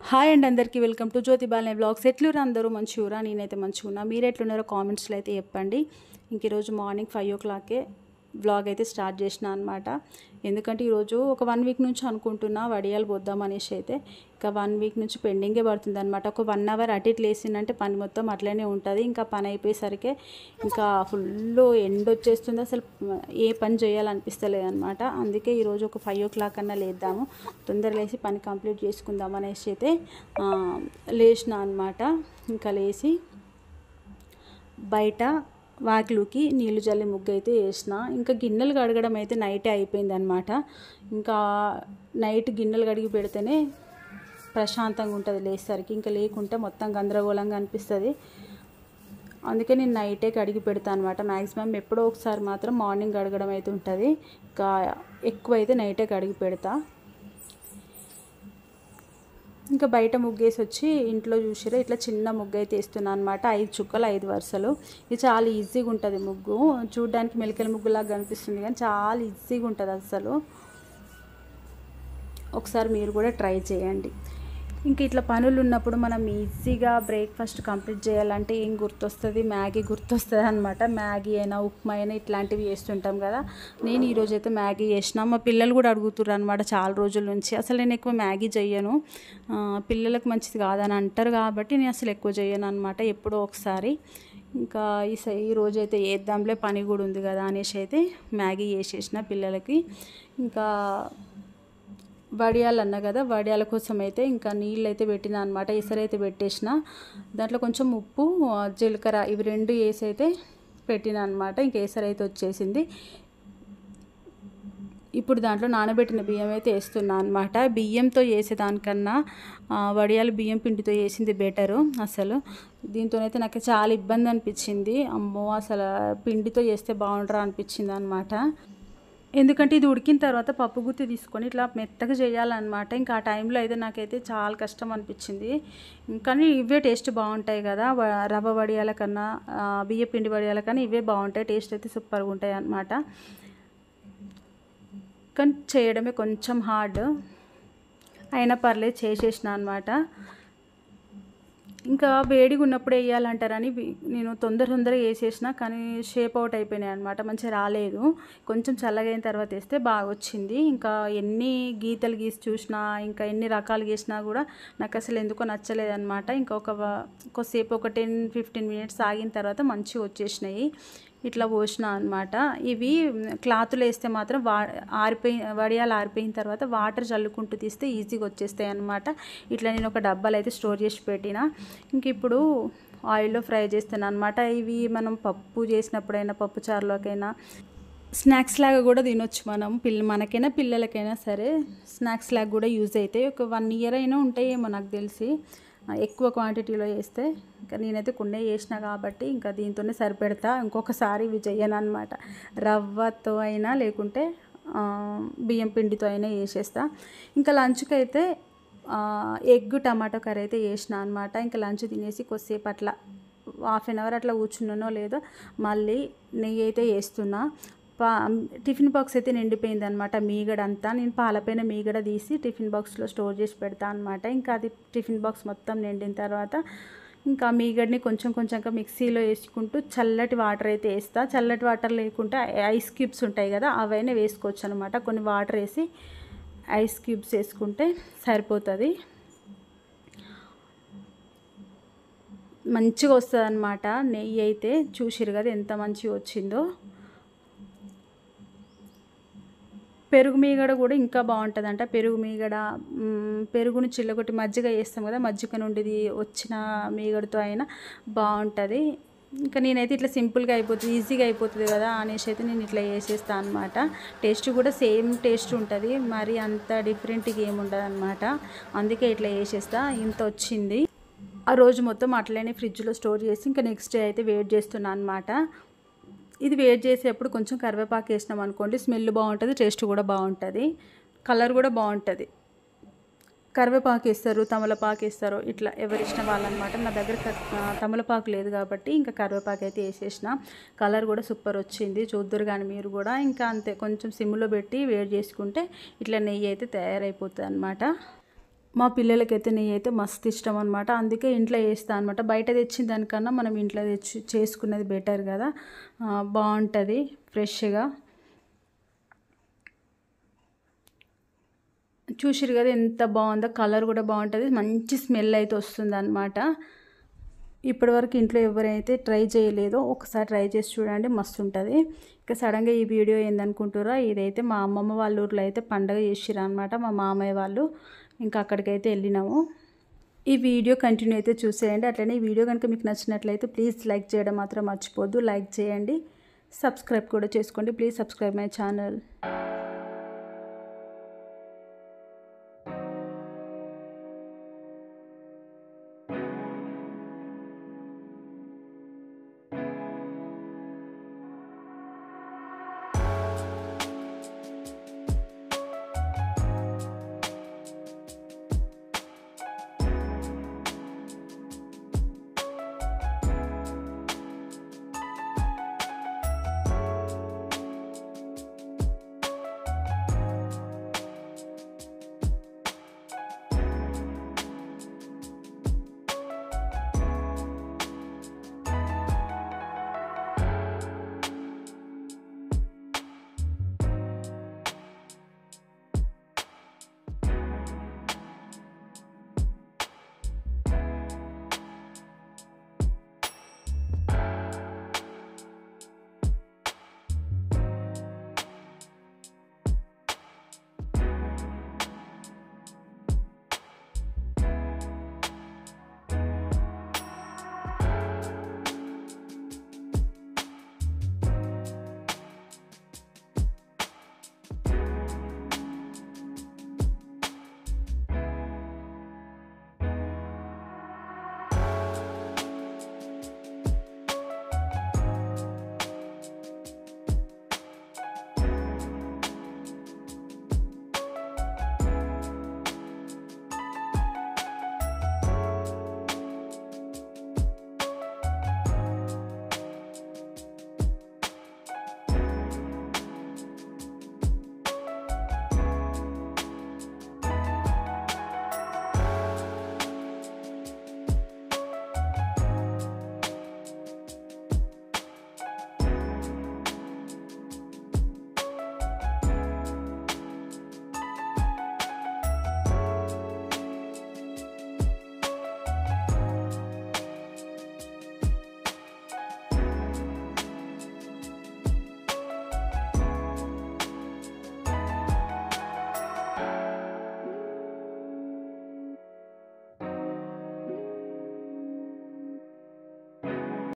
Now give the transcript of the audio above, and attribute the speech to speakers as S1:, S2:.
S1: Hi అండి అందరికీ welcome to Jyothi బాలనే vlogs. ఎట్లురా అందరూ మంచిగా? నేనైతే మంచిగా ఉన్నా. మీరు ఎట్లున్నారో కామెంట్స్లో అయితే చెప్పండి. ఇంక ఈరోజు మార్నింగ్ 5 o'clockకే వ్లాగ్ అయితే స్టార్ట్ చేసిన అనమాట. ఎందుకంటే ఈరోజు ఒక 1 week నుంచి అనుకుంటున్నా వడియాలు పోద్దాం అనేసి అయితే ఇంకా 1 week నుంచి పెండింగే పడుతుంది అనమాట. ఒక 1 hour అటు ఇటు లేసిందంటే పని మొత్తం అట్లనే ఉంటుంది. ఇంకా పని అయిపోయేసరికి ఇంకా ఫుల్ ఎండ్ వచ్చేస్తుంది, అసలు ఏ పని చేయాలనిపిస్తలేదు అనమాట. అందుకే ఈరోజు ఒక 5 o'clock అన్నా లేద్దాము, తొందర లేచి పని కంప్లీట్ చేసుకుందాం అనేసి అయితే లేచిన అనమాట. ఇంకా లేచి బయట వాకిలుకి నీళ్లు జల్లి ముగ్గు అయితే వేసిన. ఇంకా గిన్నెలు కడగడం అయితే నైటే అయిపోయింది అనమాట. ఇంకా నైట్ గిన్నెలు కడిగి పెడితేనే ప్రశాంతంగా ఉంటుంది లేచేసరికి, ఇంకా లేకుంటే మొత్తం గందరగోళంగా అనిపిస్తుంది. అందుకే నేను నైటే కడిగి పెడతాను అనమాట. మ్యాక్సిమం ఎప్పుడో ఒకసారి మాత్రం మార్నింగ్ కడగడం అయితే ఉంటుంది, ఇంకా ఎక్కువ అయితే నైటే కడిగి పెడతా. ఇంకా బయట ముగ్గేసి వచ్చి ఇంట్లో చూసిరా ఇట్లా చిన్న ముగ్గు అయితే వేస్తున్నాను అనమాట. 5 చుక్కలు 5 వరుసలు. ఇది చాలా ఈజీగా ఉంటుంది ముగ్గు. చూడడానికి మెలికల ముగ్గులాగా కనిపిస్తుంది కానీ చాలా ఈజీగా ఉంటుంది అసలు. ఒకసారి మీరు కూడా ట్రై చేయండి. ఇంకా ఇట్లా పనులు ఉన్నప్పుడు మనం ఈజీగా బ్రేక్ఫాస్ట్ కంప్లీట్ చేయాలంటే ఏం గుర్తొస్తుంది? మ్యాగీ గుర్తొస్తుంది అనమాట. మ్యాగీ అయినా ఉప్మా అయినా ఇట్లాంటివి చేస్తుంటాం కదా. నేను ఈరోజు అయితే మ్యాగీ చేసిన. మా పిల్లలు కూడా అడుగుతుర్రు అనమాట చాలా రోజుల నుంచి. అసలు నేను ఎక్కువ మ్యాగీ చెయ్యను, పిల్లలకు మంచిది కాదని అంటారు కాబట్టి నేను అసలు ఎక్కువ చెయ్యను అనమాట, ఎప్పుడో ఒకసారి. ఇంకా ఈ రోజు అయితే వేద్దాంలే, పని కూడా ఉంది కదా అనేసి అయితే మ్యాగీ చేసేసిన పిల్లలకి. ఇంకా వడియాలు అన్న కదా, వడియాల కోసం అయితే ఇంకా నీళ్ళు అయితే పెట్టిన అనమాట. ఎసరైతే పెట్టేసిన, దాంట్లో కొంచెం ఉప్పు జీలకర్ర ఇవి 2 వేసి అయితే పెట్టిన అనమాట. ఇంక ఎసరైతే వచ్చేసింది. ఇప్పుడు దాంట్లో నానబెట్టిన బియ్యం అయితే వేస్తున్నా అనమాట. బియ్యంతో చేసేదానికన్నా వడియాలు బియ్యం పిండితో వేసింది బెటరు. అసలు దీంతోనైతే నాకు చాలా ఇబ్బంది అనిపించింది. అమ్మో అసలు పిండితో చేస్తే బాగుండరా అనిపించింది అనమాట. ఎందుకంటే ఇది ఉడికిన తర్వాత పప్పు గుత్తి తీసుకొని ఇట్లా మెత్తగా చేయాలన్నమాట. ఇంకా ఆ టైంలో అయితే నాకైతే చాలా కష్టం అనిపించింది. కానీ ఇవే టేస్ట్ బాగుంటాయి కదా, రవ్వ వడియాల కన్నా బియ్య పిండి వడియాల కన్నా ఇవే బాగుంటాయి, టేస్ట్ అయితే సూపర్గా ఉంటాయి అన్నమాట. కానీ చేయడమే కొంచెం హార్డ్, అయినా పర్లేదు చేసేసిన అనమాట. ఇంకా వేడిగా ఉన్నప్పుడు వేయాలంటారని నేను తొందరగా వేసేసిన, కానీ షేప్ అవుట్ అయిపోయినాయి అనమాట, మంచిగా రాలేదు. కొంచెం చల్లగైన తర్వాత వేస్తే బాగా వచ్చింది. ఇంకా ఎన్ని గీతలు గీసి చూసినా, ఇంకా ఎన్ని రకాలు గీసినా కూడా నాకు అసలు ఎందుకో నచ్చలేదన్నమాట. ఇంకా ఒకసేపు ఒక 10-15 minutes ఆగిన తర్వాత మంచిగా వచ్చేసినాయి. ఇట్లా పోసిన అనమాట. ఇవి క్లాతులు వేస్తే మాత్రం వడియాలు ఆరిపోయిన తర్వాత వాటర్ చల్లుకుంటూ తీస్తే ఈజీగా వచ్చేస్తాయి అనమాట. ఇట్లా నేను ఒక డబ్బాలు అయితే స్టోర్ చేసి పెట్టిన. ఇంక ఇప్పుడు ఆయిల్లో ఫ్రై చేస్తాను అనమాట. ఇవి మనం పప్పు చేసినప్పుడైనా, పప్పు చారులోకైనా స్నాక్స్ లాగా కూడా తినొచ్చు మనం. మనకైనా పిల్లలకైనా సరే స్నాక్స్ లాగా కూడా యూజ్ అవుతాయి. ఒక 1 year అయినా ఉంటాయేమో నాకు తెలిసి, ఎక్కువ క్వాంటిటీలో వేస్తే. ఇంకా నేనైతే కొన్ని వేసిన కాబట్టి ఇంకా దీంతోనే సరిపెడతా. ఇంకొకసారి ఇవి చెయ్యను అనమాట. రవ్వతో అయినా లేకుంటే బియ్యం పిండితో అయినా వేసేస్తా. ఇంకా లంచ్కి అయితే ఎగ్ టమాటో కర్రీ అయితే వేసిన అనమాట. ఇంకా లంచ్ తినేసి కొద్దిసేపు అట్లా 1/2 hour అట్లా కూర్చున్నానో లేదో మళ్ళీ నెయ్యి అయితే వేస్తున్నా. టిఫిన్ బాక్స్ అయితే నిండిపోయింది అనమాట, మీగడ అంతా. నేను పాలపైన మీగడ తీసి టిఫిన్ బాక్స్లో స్టోర్ చేసి పెడతా అనమాట. ఇంకా అది టిఫిన్ బాక్స్ మొత్తం నిండిన తర్వాత ఇంకా మీగడని కొంచెంగా మిక్సీలో వేసుకుంటూ చల్లటి వాటర్ అయితే వేస్తా. చల్లటి వాటర్ లేకుంటే ఐస్ క్యూబ్స్ ఉంటాయి కదా, అవైనా వేసుకోవచ్చు అనమాట. కొన్ని వాటర్ వేసి ఐస్ క్యూబ్స్ వేసుకుంటే సరిపోతుంది, మంచిగా వస్తుంది అనమాట. నెయ్యి అయితే చూసిరు కదా ఎంత మంచిగా వచ్చిందో. పెరుగు మీగడ కూడా ఇంకా బాగుంటుందంట. పెరుగు మీగడ, పెరుగును చిల్లగొట్టి మజ్జిగ వేస్తాం కదా, మజ్జిగ నుండి వచ్చిన మీగడతో అయినా బాగుంటుంది. ఇంకా నేనైతే ఇట్లా సింపుల్గా అయిపోతుంది, ఈజీగా అయిపోతుంది కదా అనేసి అయితే నేను ఇట్లా వేసేస్తాను అనమాట. టేస్ట్ కూడా సేమ్ టేస్ట్ ఉంటుంది, మరి అంత డిఫరెంట్గా ఏముండదు అనమాట. అందుకే ఇట్లా వేసేస్తా. ఇంత వచ్చింది. ఆ రోజు మొత్తం అట్లనే ఫ్రిడ్జ్లో స్టోర్ చేసి ఇంకా నెక్స్ట్ డే అయితే వేడి చేస్తున్నాను అనమాట. ఇది వేడి చేసేటప్పుడు కొంచెం కరివేపాకు వేసినాం అనుకోండి, స్మెల్ బాగుంటుంది, టేస్ట్ కూడా బాగుంటుంది, కలర్ కూడా బాగుంటుంది. కరివేపాకు వేస్తారు, తమలపాకు వేస్తారు, ఇట్లా ఎవరిష్టం వాళ్ళనమాట. నా దగ్గర తమలపాకు లేదు కాబట్టి ఇంకా కరివేపాకు అయితే వేసేసిన. కలర్ కూడా సూపర్ వచ్చింది, చూద్దరు కానీ మీరు కూడా. ఇంకా అంతే, కొంచెం సిమ్లో పెట్టి వేడి చేసుకుంటే ఇట్లా నెయ్యి అయితే తయారైపోతుంది అనమాట. మా పిల్లలకైతే నెయ్యి అయితే మస్తు ఇష్టం అనమాట. అందుకే ఇంట్లో చేస్తాను అనమాట. బయట తెచ్చిన దానికన్నా మనం ఇంట్లో చేసుకున్నది బెటర్ కదా, బాగుంటుంది ఫ్రెష్గా. చూసిరు కదా ఎంత బాగుందో, కలర్ కూడా బాగుంటుంది, మంచి స్మెల్ అయితే వస్తుంది అనమాట. ఇప్పటివరకు ఇంట్లో ఎవరైతే ట్రై చేయలేదో ఒకసారి ట్రై చేసి చూడండి, మస్తు ఉంటుంది. ఇక సడన్గా ఈ వీడియో ఏందనుకుంటారా, ఇదైతే మా అమ్మమ్మ వాళ్ళ ఊర్లో అయితే పండగ చేసిరు అనమాట, మా మామయ్య వాళ్ళు. ఇంకా అక్కడికైతే వెళ్ళినాము. ఈ వీడియో కంటిన్యూ అయితే చూసేయండి. అట్లనే ఈ వీడియో కనుక మీకు నచ్చినట్లయితే ప్లీజ్ లైక్ చేయడం మాత్రం మర్చిపోద్దు. లైక్ చేయండి, సబ్స్క్రైబ్ కూడా చేసుకోండి. Please subscribe my channel.